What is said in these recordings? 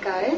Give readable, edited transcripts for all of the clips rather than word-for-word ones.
మామిడికాయ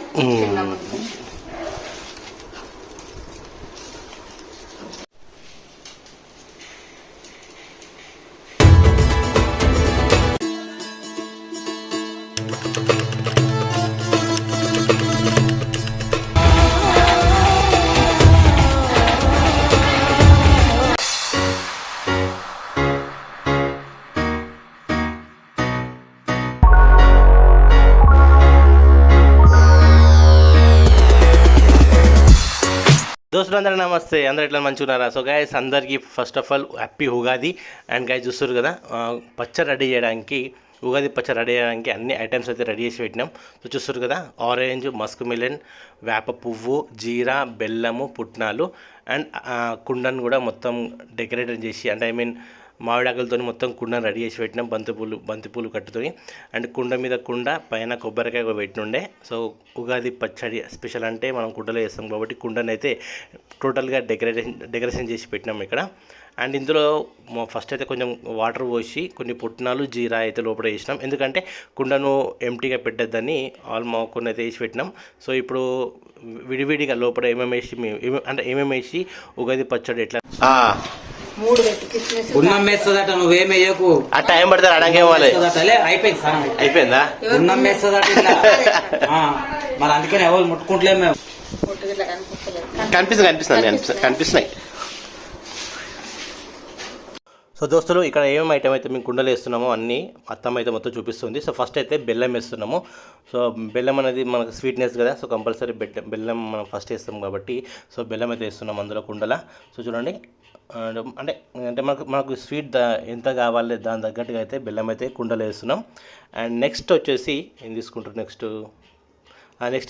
దోస్తులందరూ నమస్తే, అందరూ ఎట్లా మంచిగా ఉన్నారా? సో గైస్ అందరికీ first of all happy Ugadi. And guys చూస్తారు కదా, పచ్చడి రెడీ చేయడానికి, ఉగాది పచ్చడి రెడీ చేయడానికి అన్ని ఐటమ్స్ అయితే రెడీ చేసి పెట్టినాం. సో చూస్తారు కదా, ఆరెంజ్, మస్క్ మిలన్, వేప పువ్వు, జీరా, బెల్లము, పుట్నాలు అండ్ కుండను కూడా మొత్తం డెకరేట్ చేసి, అంటే మామిడాకులతో మొత్తం కుండను రెడీ చేసి పెట్టినాం, బంతిపూలు కట్టుకొని. అండ్ కుండ మీద కుండ పైన కొబ్బరికాయ పెట్టినుండే. సో ఉగాది పచ్చడి స్పెషల్ అంటే మనం కుండలో వేస్తాం కాబట్టి కుండను అయితే టోటల్గా డెకరేషన్ చేసి పెట్టినాం ఇక్కడ. అండ్ ఇందులో ఫస్ట్ అయితే కొంచెం వాటర్ పోసి కొన్ని పుట్నాలు, జీరా అయితే లోపల వేసినాం, ఎందుకంటే కుండను ఎంటీగా పెట్టద్దని కొన్ని అయితే వేసి పెట్టినాం. సో ఇప్పుడు విడివిడిగా లోపల ఏమేమి వేసి ఉగాది పచ్చడి ఎట్లా ఉన్నం వేస్తుందట, నువ్వేమేయకు. ఆ టైం పడితే అడగేవాలి. అయిపోయిందా? ఉన్నం వేస్తుందట మరి, అందుకని ఎవరు ముట్టుకుంటలేము మేము. కనిపిస్తున్నాయి. సో దోస్తులు, ఇక్కడ ఏమేమి ఐటమ్ అయితే మేము కుండలు వేస్తున్నామో అన్నీ అత్తమ్మ అయితే మొత్తం చూపిస్తుంది. సో ఫస్ట్ అయితే బెల్లం వేస్తున్నాము. సో బెల్లం అనేది మనకు స్వీట్నెస్ కదా, సో కంపల్సరీ బెల్లం మనం ఫస్ట్ వేస్తాం కాబట్టి సో బెల్లం అయితే వేస్తున్నాం అందులో కుండల. సో చూడండి, అంటే మనకు స్వీట్ ఎంత కావాలి దాని తగ్గట్టుగా అయితే బెల్లం అయితే కుండలు వేస్తున్నాం. అండ్ నెక్స్ట్ వచ్చేసి ఏం తీసుకుంటారు, నెక్స్ట్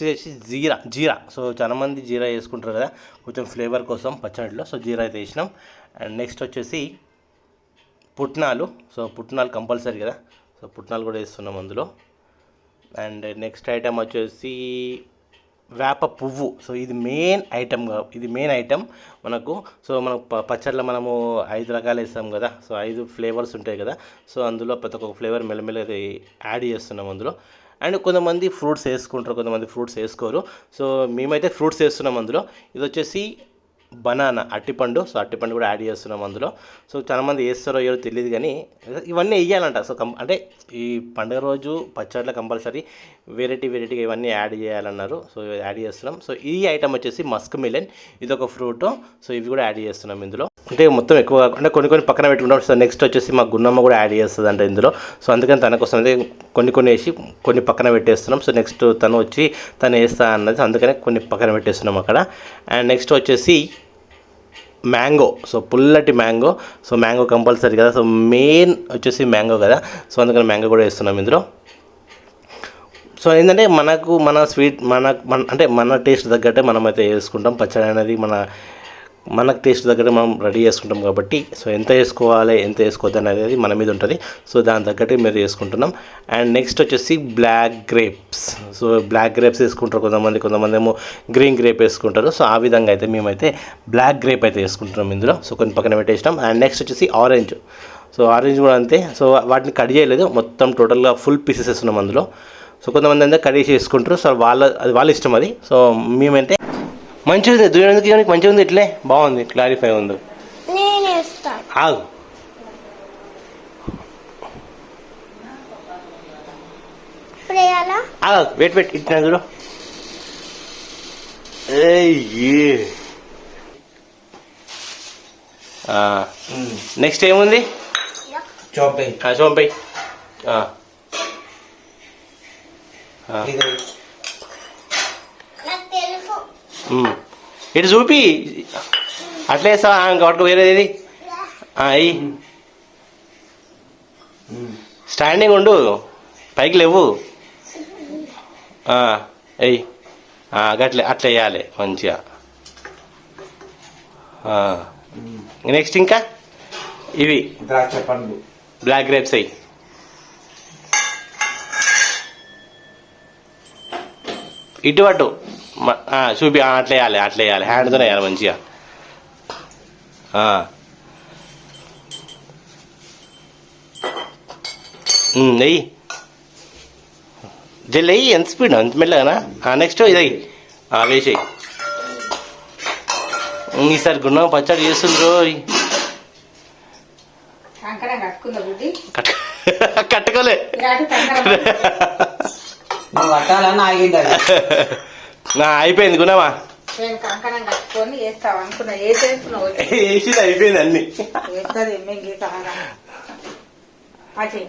వచ్చేసి జీరా. సో చాలామంది జీరా వేసుకుంటారు కదా కొంచెం ఫ్లేవర్ కోసం పచ్చడిలో. సో జీరా అయితే వేసినాం. అండ్ నెక్స్ట్ వచ్చేసి పుట్నాలు. సో పుట్నాలు కంపల్సరీ కదా, సో పుట్నాలు కూడా వేస్తున్నాం అందులో. అండ్ నెక్స్ట్ ఐటమ్ వచ్చేసి వేప పువ్వు. సో ఇది మెయిన్ ఐటమ్ మనకు. సో మనకు పచ్చడిలో మనము 5 రకాలు వేస్తాం కదా, సో 5 ఫ్లేవర్స్ ఉంటాయి కదా. సో అందులో ప్రతి ఒక్క ఫ్లేవర్ మెల్లమెల్లగా యాడ్ చేస్తున్నాం అందులో. అండ్ కొంతమంది ఫ్రూట్స్ వేసుకుంటారు, కొంతమంది ఫ్రూట్స్ వేసుకోరు. సో మేమైతే ఫ్రూట్స్ వేస్తున్నాం అందులో. ఇది వచ్చేసి బనానా, అట్టిపండు. సో అట్టిపండు కూడా యాడ్ చేస్తున్నాం అందులో. సో చాలామంది వేస్తారో ఏదో తెలియదు కానీ ఇవన్నీ వేయాలంట. సో అంటే ఈ పండుగ రోజు పచ్చడిలో కంపల్సరీ వెరైటీగా ఇవన్నీ యాడ్ చేయాలన్నారు. సో యాడ్ చేస్తున్నాం. సో ఈ ఐటమ్ వచ్చేసి మస్క్ మిలన్, ఇది ఒక ఫ్రూట్. సో ఇవి కూడా యాడ్ చేస్తున్నాం ఇందులో. అంటే మొత్తం ఎక్కువ అంటే కొన్ని పక్కన పెట్టుకుంటాం. సో నెక్స్ట్ వచ్చేసి మా గున్నమ్మ కూడా యాడ్ చేస్తుంది అంటే ఇందులో. సో అందుకని తన కోసం అయితే కొన్ని వేసి కొన్ని పక్కన పెట్టేస్తున్నాం. సో నెక్స్ట్ తను వేస్తా అన్నది, అందుకనే కొన్ని పక్కన పెట్టేస్తున్నాం అక్కడ. అండ్ నెక్స్ట్ వచ్చేసి మ్యాంగో. సో పుల్లటి మ్యాంగో. సో మ్యాంగో కంపల్సరీ కదా, సో మెయిన్ వచ్చేసి మ్యాంగో కదా. సో అందుకని మ్యాంగో కూడా వేస్తున్నాం ఇందులో. సో ఏంటంటే మన స్వీట్ మన టేస్ట్ తగ్గట్టే మనం అయితే వేసుకుంటాం. పచ్చడి అనేది మనకు టేస్ట్ దగ్గర మనం రెడీ చేసుకుంటాం కాబట్టి సో ఎంత వేసుకోవద్దు అనేది మన మీద ఉంటుంది. సో దాని తగ్గట్టు మేము వేసుకుంటున్నాం. అండ్ నెక్స్ట్ వచ్చేసి black grapes. So black grapes వేసుకుంటారు కొంతమంది ఏమో గ్రీన్ గ్రేప్ వేసుకుంటారు. సో ఆ విధంగా అయితే మేమైతే బ్లాక్ గ్రేప్ అయితే వేసుకుంటున్నాం ఇందులో. సో కొన్ని పక్కన పెట్టేసినాం. అండ్ నెక్స్ట్ వచ్చేసి ఆరెంజ్. సో ఆరెంజ్ కూడా అంతే. సో వాటిని కట్ చేయలేదు, మొత్తం టోటల్గా ఫుల్ పీసెస్ వేస్తున్నాం అందులో. సో కొంతమంది అంతా కట్ చేసి వేసుకుంటారు. సో వాళ్ళ ఇష్టం అది. సో మేమంటే మంచిగా ఉంది, దూరానికి మంచిగా ఉంది, ఇట్లే బాగుంది, క్లారిఫై ఉంది. ఆగు, వెయిట్ ఇట్లా చూడు. నెక్స్ట్ ఏముంది, చోంపై. ఇటు చూపి అట్లా వేస్తావా, ఇంకొకటి వేరేది అయ్యి స్టాండింగ్ ఉండు, పైకి లేవు. అయ్యి అట్లా వేయాలి మంచిగా. నెక్స్ట్ ఇంకా ఇవి ద్రాక్ష పండ్లు, బ్లాక్ గ్రేప్స్ అయ్యి ఇటు అటు చూపి. అట్లా వేయాలి హ్యాండ్తోనే వేయాలి మంచిగా. నెయ్యి జల్లి అయ్యి ఎంత స్పీడ్ అంత మెల్లగానా నెక్స్ట్ ఇదయ్యి వేసేయి ఈసారి గున్నం పచ్చడి చేస్తుండ్రో కంకణం కట్టుకుందా బుద్ధి కట్టుకోలే నువ్వు కట్టాలని ఆగింది అది. అయిపోయింది గుణమా నేను కంకణం కట్టుకొని వేస్తావు అనుకున్నా వేసేస్తున్నావు వేసింది అయిపోయింది అన్ని వేస్తుంది ఎమ్మెల్యే కాగా చెయ్యి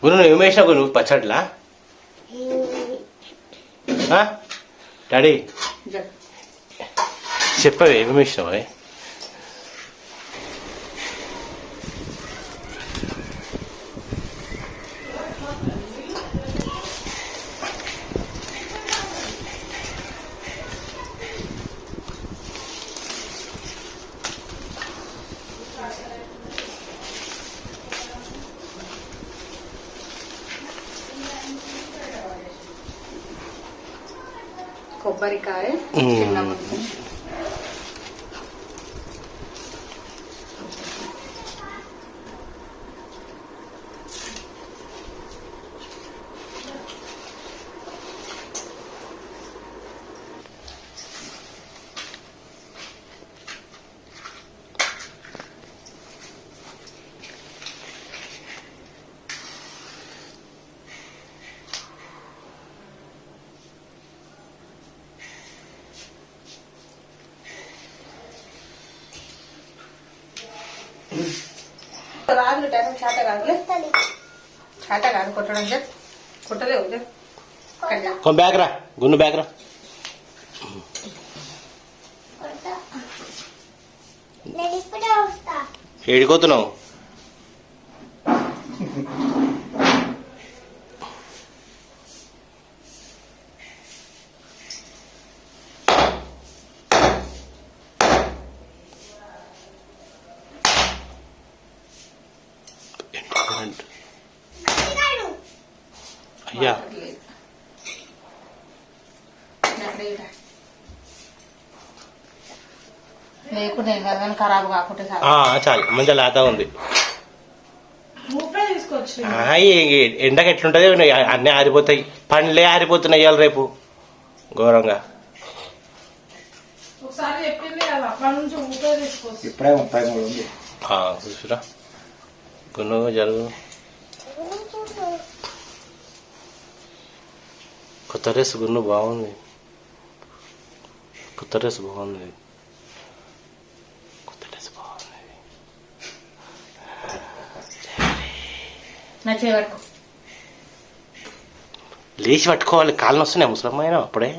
గురు నువ్వు ఏమి వేసినావు నువ్వు పచ్చడిలా డాడీ చెప్పవే ఏమేమి వేసినావు కొబ్బరికాయ చిన్న ముక్క. రాదు టైం చేత కాదులే చేత కాదు కొట్టడం కొట్టలేవు బ్యాగ్ రా గున్ను బ్యాగ్ రా ఏడిపోతున్నావు అయ్యా లేకుండా ఏం కాదు కానీ ఖరాబ్ కాకుంటే చాలు మంచిగా లేత ఉంది తీసుకొచ్చి ఎండకి ఎట్లుంటది అన్నీ ఆరిపోతాయి పండ్లే ఆరిపోతున్నాయి ఇవాళ రేపు ఘోరంగా ఒకసారి చెప్పింది కదా అప్పటి నుంచి ఊపే తీసుకొచ్చి ఇప్పుడే 33 ఉంది. చూసురా గున్ను జరుగు కొత్త డ్రెస్ గున్ను బాగుంది కొత్త డ్రెస్ బాగుంది కొత్త డ్రెస్ బాగుంది నచ్చే వరకు లేచి పట్టుకోవాలి కాళ్ళు వస్తున్నాయి ముసలమ్మైన అప్పుడే